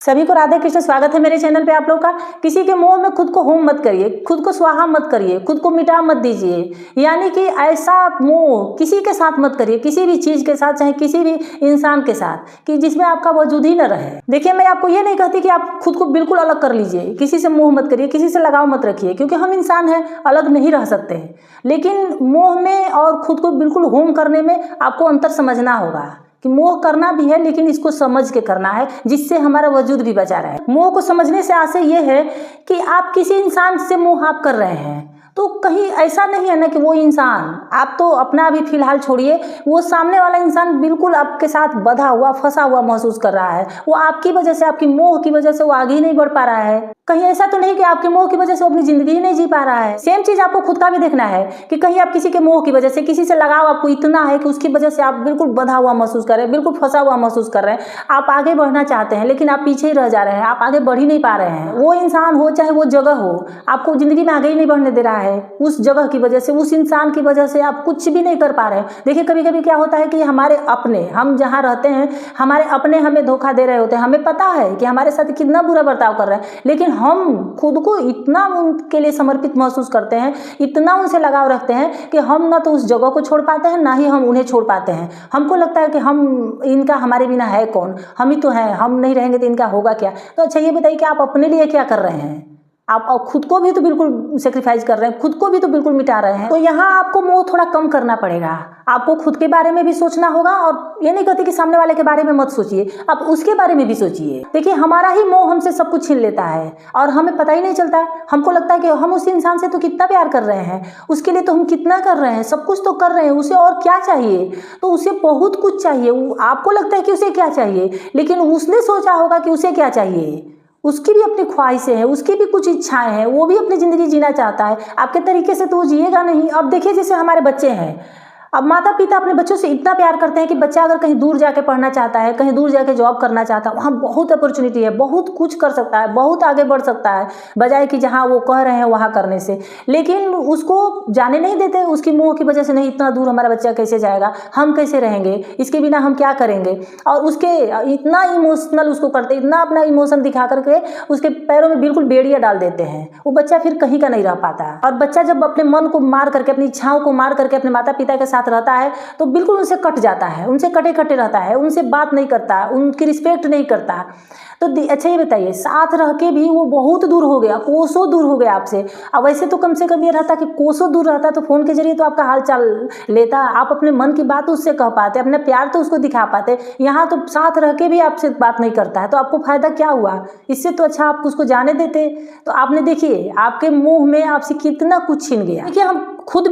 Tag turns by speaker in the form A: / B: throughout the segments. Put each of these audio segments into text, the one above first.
A: सभी को राधे कृष्ण। स्वागत है मेरे चैनल पे आप लोग का। किसी के मोह में खुद को होम मत करिए, खुद को स्वाहा मत करिए, खुद को मिटा मत दीजिए। यानी कि ऐसा मोह किसी के साथ मत करिए, किसी भी चीज के साथ, चाहे किसी भी इंसान के साथ, कि जिसमें आपका वजूद ही न रहे। देखिए, मैं आपको ये नहीं कहती कि आप खुद को बिल्कुल अलग कर लीजिए, किसी से मोह मत करिए, किसी से लगाव मत रखिए, क्योंकि हम इंसान हैं, अलग नहीं रह सकते हैं। लेकिन मोह में और खुद को बिल्कुल होम करने में आपको अंतर समझना होगा कि मोह करना भी है, लेकिन इसको समझ के करना है, जिससे हमारा वजूद भी बचा रहे। मोह को समझने से आशय ये है कि आप किसी इंसान से मोह आप कर रहे हैं, तो कहीं ऐसा नहीं है ना कि वो इंसान, आप तो अपना अभी फिलहाल छोड़िए, वो सामने वाला इंसान बिल्कुल आपके साथ बंधा हुआ, फंसा हुआ महसूस कर रहा है। वो आपकी वजह से, आपकी मोह की वजह से वो आगे ही नहीं बढ़ पा रहा है। कहीं ऐसा तो नहीं कि आपके मोह की वजह से वो अपनी जिंदगी ही नहीं जी पा रहा है। सेम चीज आपको खुद का भी देखना है कि कहीं आप किसी के मोह की वजह से, किसी से लगाव आपको इतना है कि उसकी वजह से आप बिल्कुल बंधा हुआ महसूस कर रहे हैं, बिल्कुल फंसा हुआ महसूस कर रहे हैं। आप आगे बढ़ना चाहते हैं, लेकिन आप पीछे ही रह जा रहे हैं, आप आगे बढ़ ही नहीं पा रहे हैं। वो इंसान हो, चाहे वो जगह हो, आपको जिंदगी में आगे ही नहीं बढ़ने दे रहा है। उस जगह की वजह से, उस इंसान की वजह से आप कुछ भी नहीं कर पा रहे हैं। देखिए, कभी कभी क्या होता है कि हमारे अपने, हम जहाँ रहते हैं, हमारे अपने हमें धोखा दे रहे होते हैं। हमें पता है कि हमारे साथ कितना बुरा बर्ताव कर रहे हैं, लेकिन हम खुद को इतना उनके लिए समर्पित महसूस करते हैं, इतना उनसे लगाव रखते हैं कि हम ना तो उस जगह को छोड़ पाते हैं, ना ही हम उन्हें छोड़ पाते हैं। हमको लगता है कि हम, इनका हमारे बिना है कौन, हम ही तो हैं, हम नहीं रहेंगे तो इनका होगा क्या। तो अच्छा ये बताइए कि आप अपने लिए क्या कर रहे हैं? आप खुद को भी तो बिल्कुल सेक्रीफाइस कर रहे हैं, खुद को भी तो बिल्कुल मिटा रहे हैं। तो यहाँ आपको मोह थोड़ा कम करना पड़ेगा। आपको खुद के बारे में भी सोचना होगा, और ये नहीं कहती कि सामने वाले के बारे में मत सोचिए, आप उसके बारे में भी सोचिए। देखिए, हमारा ही मोह हमसे सब कुछ छीन लेता है और हमें पता ही नहीं चलता। हमको लगता है कि हम उस इंसान से तो कितना प्यार कर रहे हैं, उसके लिए तो हम कितना कर रहे हैं, सब कुछ तो कर रहे हैं, उसे और क्या चाहिए? तो उसे बहुत कुछ चाहिए। आपको लगता है कि उसे क्या चाहिए, लेकिन उसने सोचा होगा कि उसे क्या चाहिए। उसकी भी अपनी ख्वाहिशें हैं, उसकी भी कुछ इच्छाएं हैं, वो भी अपनी ज़िंदगी जीना चाहता है। आपके तरीके से तो वो जिएगा नहीं। अब देखिए, जैसे हमारे बच्चे हैं, अब माता पिता अपने बच्चों से इतना प्यार करते हैं कि बच्चा अगर कहीं दूर जाके पढ़ना चाहता है, कहीं दूर जाके जॉब करना चाहता है, वहाँ बहुत अपॉर्चुनिटी है, बहुत कुछ कर सकता है, बहुत आगे बढ़ सकता है, बजाय कि जहाँ वो कह रहे हैं वहाँ करने से। लेकिन उसको जाने नहीं देते, उसकी मोह की वजह से। नहीं, इतना दूर हमारा बच्चा कैसे जाएगा, हम कैसे रहेंगे, इसके बिना हम क्या करेंगे। और उसके इतना इमोशनल उसको करते, इतना अपना इमोशन दिखा करके उसके पैरों में बिल्कुल बेड़ियाँ डाल देते हैं। वो बच्चा फिर कहीं का नहीं रह पाता। और बच्चा जब अपने मन को मार करके, अपनी इच्छाओं को मार करके अपने माता पिता के साथ रहता है, तो बिल्कुल उनसे कट जाता है, उनसे कटे कटे रहता है, उनसे बात नहीं करता, उनकी रिस्पेक्ट नहीं करता। तो अच्छा ये बताइए, साथ रह के भी वो बहुत दूर हो गया, कोसों दूर हो गया आपसे। अब वैसे तो कम से कम ये रहता कि कोसों दूर रहता तो फ़ोन के जरिए तो आपका हाल चाल लेता, आप अपने मन की बात उससे कह पाते, अपना प्यार तो उसको दिखा पाते। यहाँ तो साथ रह के भी आपसे बात नहीं करता है, तो आपको फ़ायदा क्या हुआ? इससे तो अच्छा आप उसको जाने देते। तो आपने, देखिए, आपके मुँह में आपसे कितना कुछ छीन गया। देखिए, हम खुद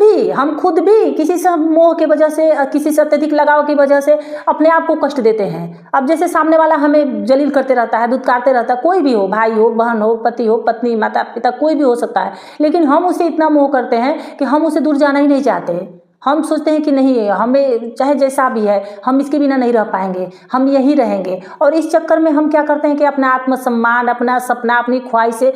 A: भी किसी से मोह की वजह से, किसी से अत्यधिक लगाव की वजह से अपने आप को कष्ट देते हैं। अब जैसे सामने वाला हमें जलील करते रहता है, दुत्कारते रहता है, कोई भी हो, भाई हो, बहन हो, पति हो, पत्नी, माता पिता, कोई भी हो सकता है, लेकिन हम उसे इतना मोह करते हैं कि हम उसे दूर जाना ही नहीं चाहते। हम सोचते हैं कि नहीं, हमें चाहे जैसा भी है, हम इसके बिना नहीं रह पाएंगे, हम यही रहेंगे। और इस चक्कर में हम क्या करते हैं कि अपना आत्मसम्मान, अपना सपना, अपनी ख्वाहिशें,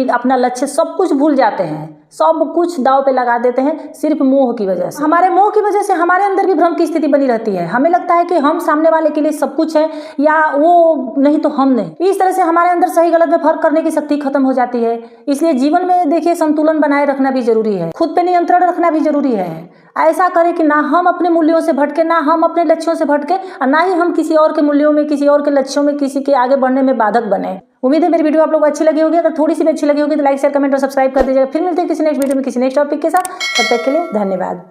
A: अपना लक्ष्य, सब कुछ भूल जाते हैं, सब कुछ दांव पे लगा देते हैं, सिर्फ मोह की वजह से। हमारे मोह की वजह से हमारे अंदर भी भ्रम की स्थिति बनी रहती है। हमें लगता है कि हम सामने वाले के लिए सब कुछ है, या वो नहीं तो हम नहीं। इस तरह से हमारे अंदर सही गलत में फर्क करने की शक्ति खत्म हो जाती है। इसलिए जीवन में देखिए, संतुलन बनाए रखना भी जरूरी है, खुद पे नियंत्रण रखना भी जरूरी है। ऐसा करें कि ना हम अपने मूल्यों से भटके, ना हम अपने लक्ष्यों से भटके, और ना ही हम किसी और के मूल्यों में, किसी और के लक्ष्यों में, किसी के आगे बढ़ने में बाधक बने। उम्मीद है मेरी वीडियो आप लोग को अच्छी लगी होगी। अगर थोड़ी सी भी अच्छी लगी होगी तो लाइक, शेयर, कमेंट और सब्सक्राइब कर दीजिएगा। फिर मिलते हैं किसी नेक्स्ट वीडियो में, किसी नेक्स्ट टॉपिक के साथ। तब तक के लिए धन्यवाद।